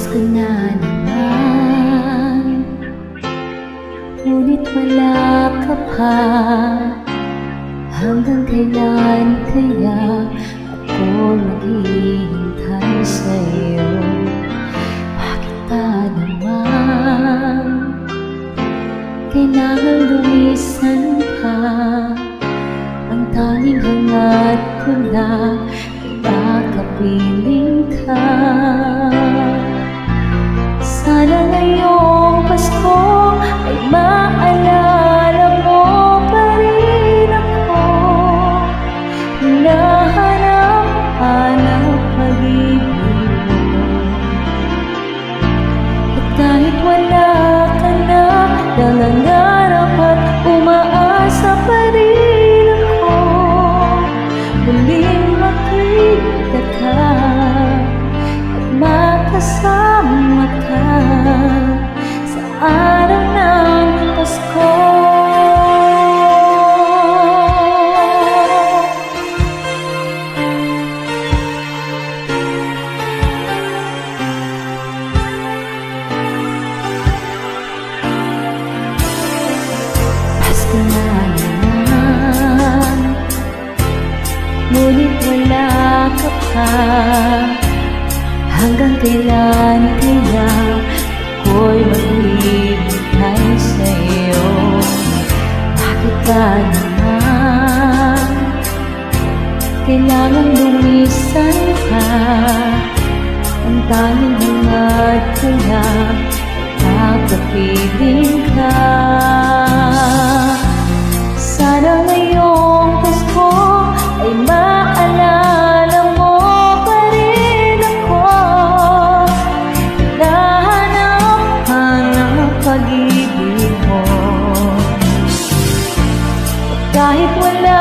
Pasko na naman, ngunit wala ka pa. Hanggang kailan kaya ako maghihintay sa'yo? Bakit pa naman kailangan lumisan pa? Ang tanging hangat ko na ay makapiling ka. Sana ngayong Pasko ay maalala mo pa rin ako. Hinahanap-hanap pag-ibig mo. At kahit wala ka na, nangangarap at umaasa pa rin ako. Muling makita ka at makasama ka sa araw ng Pasko. Pasko na naman, ngunit wala ka pa. Hanggang kailan kaya ako'y maghihintay sa'yo? Bakit ka naman kailangan lumisan ka? Ang tanging hangat ko lang ay makapiling ka. Sana ngayong Pasko ay maalala mo pa rin ako. Hinahanap-hanap pag-ibig mo. At kahit wala